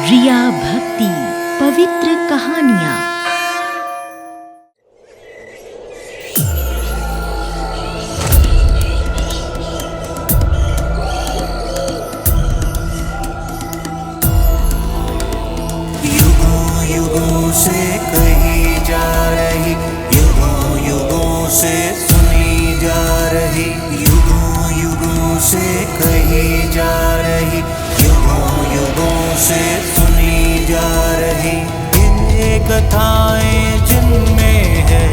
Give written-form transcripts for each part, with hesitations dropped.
रिया भक्ति पवित्र कहानियाँ। युगों युगों से कही जा रही, युगों युगों से सुनी जा रही, युगों युगों से कही जा रही, युगों युगों से सुनी जा रही। ये कथाएं जिनमें है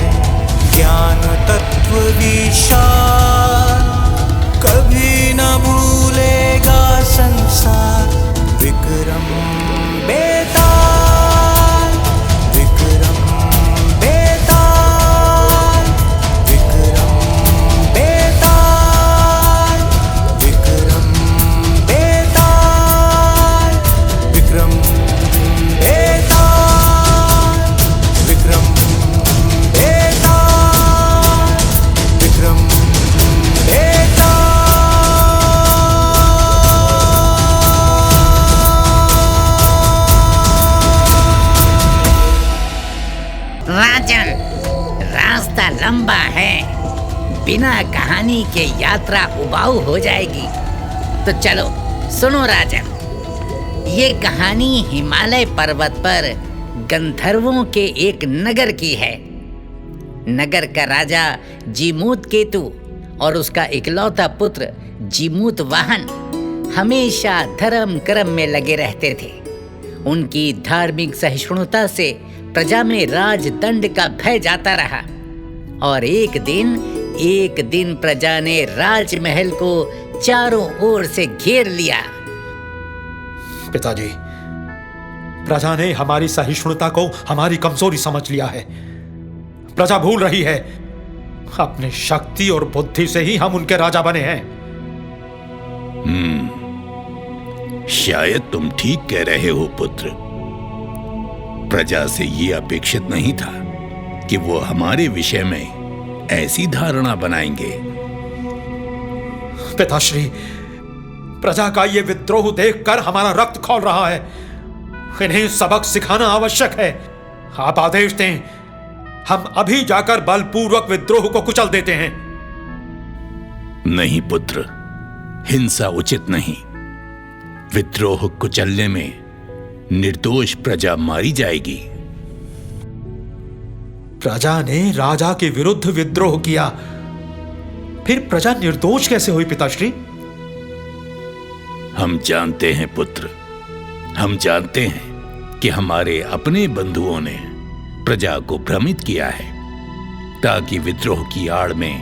ज्ञान तत्व विशाल, कभी न भूलेगा संसार। विक्रम बेताल, विक्रम बेताल, विक्रम बेताल, विक्रम बेताल, विक्रम बेताल, विक्रम बेताल, विक्रम बेताल। राजन, रास्ता लंबा है, बिना कहानी के यात्रा उबाऊ हो जाएगी। तो चलो सुनो राजन, ये कहानी हिमालय पर्वत पर गंधर्वों के एक नगर की है। नगर का राजा जीमूत केतु और उसका इकलौता पुत्र जीमूत वाहन हमेशा धर्म कर्म में लगे रहते थे। उनकी धार्मिक सहिष्णुता से प्रजा में राजदंड का भय जाता रहा और एक दिन प्रजा ने राजमहल को चारों ओर से घेर लिया। पिताजी, प्रजा ने हमारी सहिष्णुता को हमारी कमजोरी समझ लिया है। प्रजा भूल रही है अपनी शक्ति और बुद्धि से ही हम उनके राजा बने हैं। शायद तुम ठीक कह रहे हो पुत्र। प्रजा से ये अपेक्षित नहीं था कि वो हमारे विषय में ऐसी धारणा बनाएंगे। पिताश्री, प्रजा का ये विद्रोह देखकर हमारा रक्त खौल रहा है। इन्हें सबक सिखाना आवश्यक है। आप आदेश दें, हम अभी जाकर बलपूर्वक विद्रोह को कुचल देते हैं। नहीं पुत्र, हिंसा उचित नहीं। विद्रोह कुचलने में निर्दोष प्रजा मारी जाएगी। प्रजा ने राजा के विरुद्ध विद्रोह किया, फिर प्रजा निर्दोष कैसे हुई पिताश्री? हम जानते हैं पुत्र, हम जानते हैं कि हमारे अपने बंधुओं ने प्रजा को भ्रमित किया है ताकि विद्रोह की आड़ में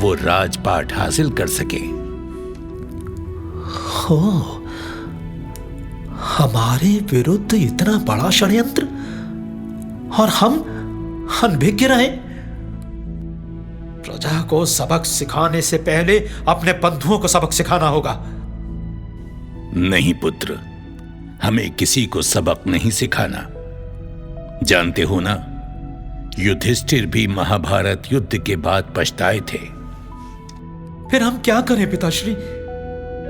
वो राजपाट हासिल कर सके। हो, हमारे विरुद्ध इतना बड़ा षड्यंत्र और हम अनभिज्ञ रहे। प्रजा को सबक सिखाने से पहले अपने बंधुओं को सबक सिखाना होगा। नहीं पुत्र, हमें किसी को सबक नहीं सिखाना। जानते हो ना, युधिष्ठिर भी महाभारत युद्ध के बाद पछताए थे। फिर हम क्या करें पिताश्री?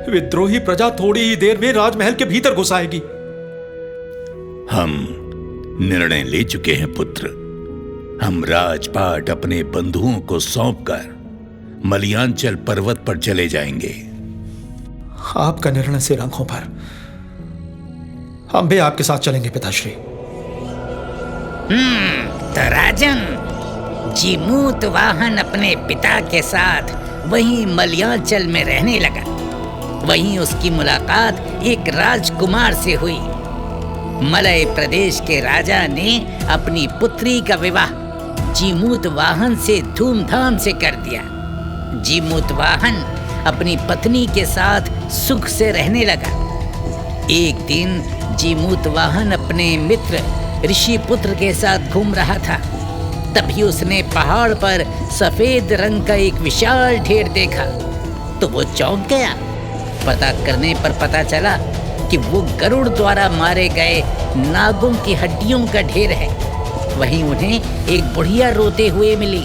विद्रोही प्रजा थोड़ी ही देर में राजमहल के भीतर घुस आएगी। हम निर्णय ले चुके हैं पुत्र। हम राजपाट अपने बंधुओं को सौंपकर मलयांचल पर्वत पर चले जाएंगे। आपका निर्णय सिर आंखों पर। हम भी आपके साथ चलेंगे पिताश्री। तो राजन, जीमूत वाहन अपने पिता के साथ वहीं मलयांचल में रहने लगा। वहीं उसकी मुलाकात एक राजकुमार से हुई। मलय प्रदेश के राजा ने अपनी पुत्री का विवाह जीमूत वाहन से धूमधाम से कर दिया। जीमूत वाहन अपनी पत्नी के साथ सुख से रहने लगा। एक दिन जीमूत वाहन अपने मित्र ऋषि पुत्र के साथ घूम रहा था। तभी उसने पहाड़ पर सफेद रंग का एक विशाल ढेर देखा तो वो चौंक गया। पता करने पर पता चला कि वो गरुड़ द्वारा मारे गए नागों की हड्डियों का ढेर है। वहीं उन्हें एक बुढ़िया रोते हुए मिली।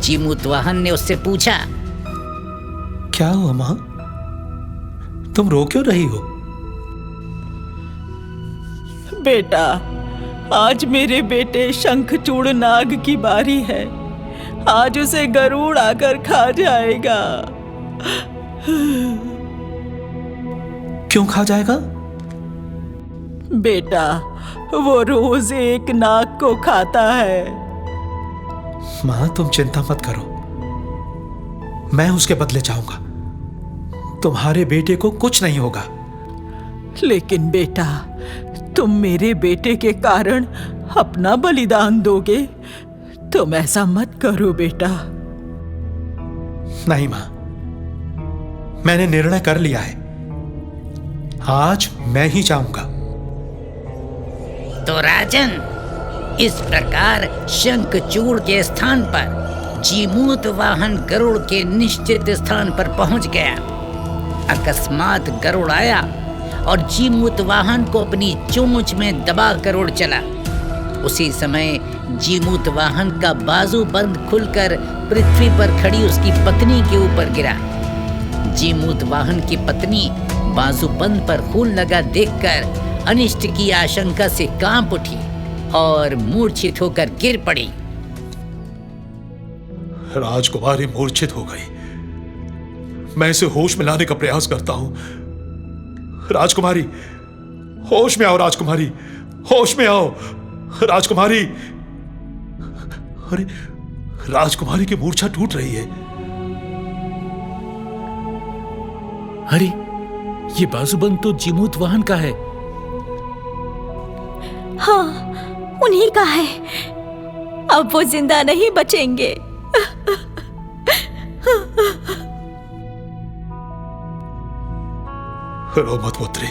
जीमूत वाहन ने उससे पूछा, क्या हुआ मां? तुम रो क्यों रही हो? बेटा, आज मेरे बेटे शंखचूड़ नाग की बारी है। आज उसे गरुड़ आकर खा जाएगा। क्यों खा जाएगा? बेटा, वो रोज एक नाग को खाता है। मां, तुम चिंता मत करो, मैं उसके बदले चाहूंगा। तुम्हारे बेटे को कुछ नहीं होगा। लेकिन बेटा, तुम मेरे बेटे के कारण अपना बलिदान दोगे। तुम ऐसा मत करो बेटा। नहीं मां, मैंने निर्णय कर लिया है। आज मैं ही चाहूंगा। तो राजन, इस प्रकार शंखचूड़ के स्थान पर जीमूत वाहन गरुड़ के निश्चित स्थान पर पहुंच गया। अकस्मात गरुड़ आया और जीमूत वाहन को अपनी चोंच में दबा कर उड़ चला। उसी समय जीमूत वाहन का बाजू बंद खुलकर पृथ्वी पर खड़ी उसकी पत्नी के ऊपर गिरा। जीमूत वाहन की पत्नी बाजू बंद पर खून लगा देखकर अनिष्ट की आशंका से कांप उठी और मूर्छित होकर गिर पड़ी। राजकुमारी मूर्छित हो गई। मैं इसे होश में लाने का प्रयास करता हूं। राजकुमारी, होश में आओ। राजकुमारी, होश में आओ। राजकुमारी, अरे राजकुमारी की मूर्छा टूट रही है। अरे, ये बाजूबंद तो जीमूत वाहन का है। हाँ, उन्हीं का है। अब वो जिंदा नहीं बचेंगे। रो मत पुत्री,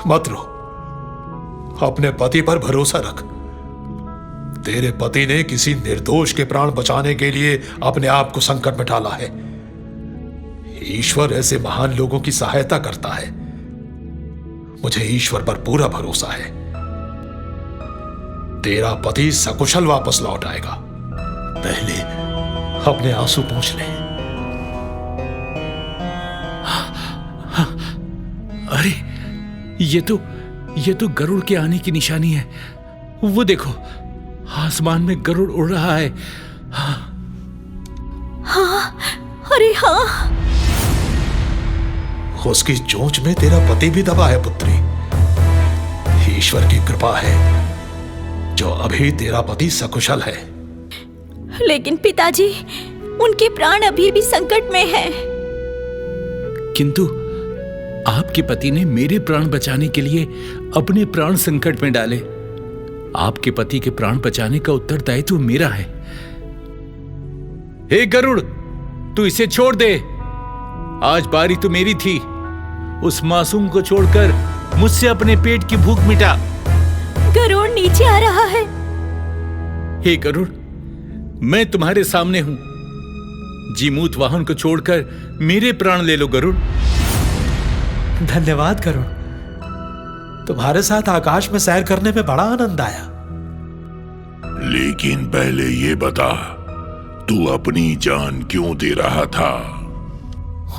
मत रो। अपने पति पर भरोसा रख। तेरे पति ने किसी निर्दोष के प्राण बचाने के लिए अपने आप को संकट में डाला है। ईश्वर ऐसे महान लोगों की सहायता करता है। मुझे ईश्वर पर पूरा भरोसा है। तेरा पति सकुशल वापस लौट आएगा। पहले अपने आंसू पोंछ ले। अरे, ये तो गरुड़ के आने की निशानी है। वो देखो, आसमान में गरुड़ उड़ रहा है। हाँ, अरे हाँ। उसकी चोंच में तेरा पति भी दबा है पुत्री। ईश्वर की कृपा है जो अभी तेरा पति सकुशल है। लेकिन पिताजी, उनके प्राण अभी भी संकट में हैं। किंतु आपके पति ने मेरे प्राण बचाने के लिए अपने प्राण संकट में डाले। आपके पति के प्राण बचाने का उत्तरदायित्व मेरा है। हे गरुड़, तू इसे छोड़ दे। आज बारी तो मेरी थी। उस मासूम को छोड़कर मुझसे अपने पेट की भूख मिटा। गरुड़ नीचे आ रहा है। हे गरुड़, मैं तुम्हारे सामने हूं। जीमूत वाहन को छोड़कर मेरे प्राण ले लो गरुड़। धन्यवाद गरुड़, तुम्हारे साथ आकाश में सैर करने में बड़ा आनंद आया। लेकिन पहले ये बता, तू अपनी जान क्यों दे रहा था?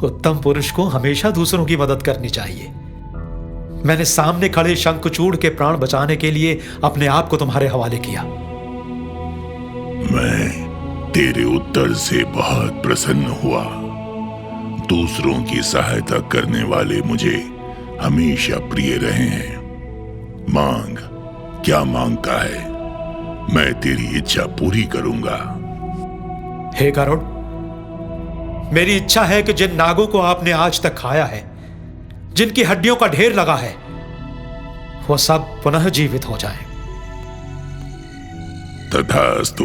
उत्तम पुरुष को हमेशा दूसरों की मदद करनी चाहिए। मैंने सामने खड़े शंखचूड़ के प्राण बचाने के लिए अपने आप को तुम्हारे हवाले किया। मैं तेरे उत्तर से बहुत प्रसन्न हुआ। दूसरों की सहायता करने वाले मुझे हमेशा प्रिय रहे हैं। मांग, क्या मांगता है? मैं तेरी इच्छा पूरी करूंगा। हे गरुड़, मेरी इच्छा है कि जिन नागों को आपने आज तक खाया है, जिनकी हड्डियों का ढेर लगा है, वो सब पुनः जीवित हो जाएं। तथास्तु।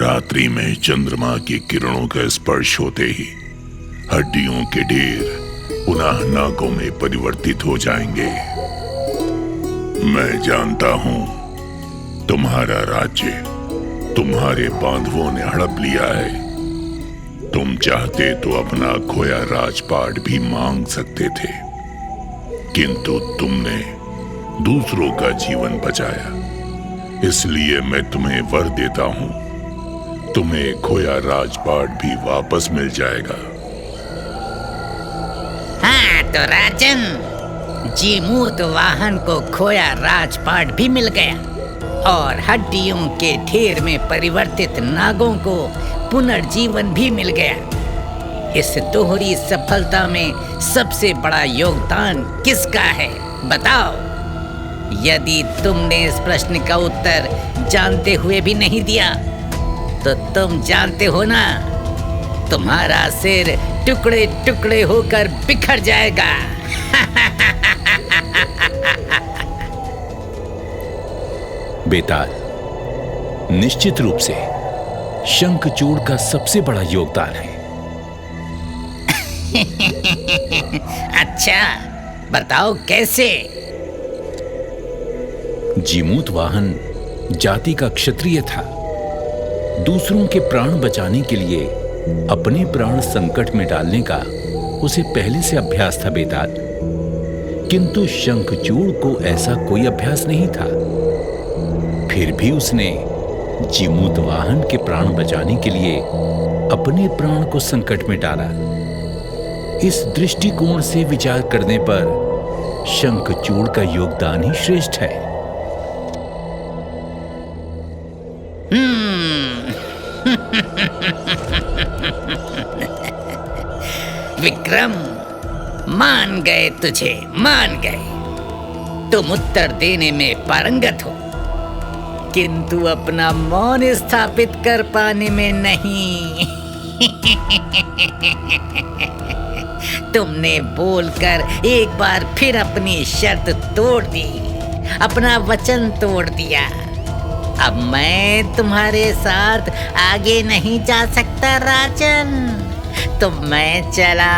रात्रि में चंद्रमा की किरणों का स्पर्श होते ही हड्डियों के ढेर पुनः नागों में परिवर्तित हो जाएंगे। मैं जानता हूं तुम्हारा राज्य तुम्हारे बांधवों ने हड़प लिया है। तुम चाहते तो अपना खोया राजपाट भी मांग सकते थे, किंतु तुमने दूसरों का जीवन बचाया। इसलिए मैं तुम्हें वर देता हूं, तुम्हें खोया राजपाट भी वापस मिल जाएगा। हाँ तो राजन, जीमूत वाहन को खोया राजपाट भी मिल गया और हड्डियों के ढेर में परिवर्तित नागों को पुनर्जीवन भी मिल गया। इस दोहरी सफलता में सबसे बड़ा योगदान किसका है, बताओ? यदि तुमने इस प्रश्न का उत्तर जानते हुए भी नहीं दिया तो तुम जानते हो ना, तुम्हारा सिर टुकड़े टुकड़े होकर बिखर जाएगा। बेताल, निश्चित रूप से शंखचूड़ का सबसे बड़ा योगदान है। अच्छा, बताओ कैसे? जीमूत वाहन जाति का क्षत्रिय था। दूसरों के प्राण बचाने के लिए अपने प्राण संकट में डालने का उसे पहले से अभ्यास था बेताल। किंतु शंखचूड़ को ऐसा कोई अभ्यास नहीं था। फिर भी उसने जीमूत वाहन के प्राण बचाने के लिए अपने प्राण को संकट में डाला। इस दृष्टिकोण से विचार करने पर शंखचूड़ का योगदान ही श्रेष्ठ है। विक्रम, मान गए तुझे, मान गए। तुम उत्तर देने में पारंगत हो, किंतु अपना मौन स्थापित कर पाने में नहीं। तुमने बोलकर एक बार फिर अपनी शर्त तोड़ दी, अपना वचन तोड़ दिया। अब मैं तुम्हारे साथ आगे नहीं जा सकता राजन, तो मैं चला।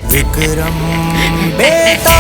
विक्रम बेताल।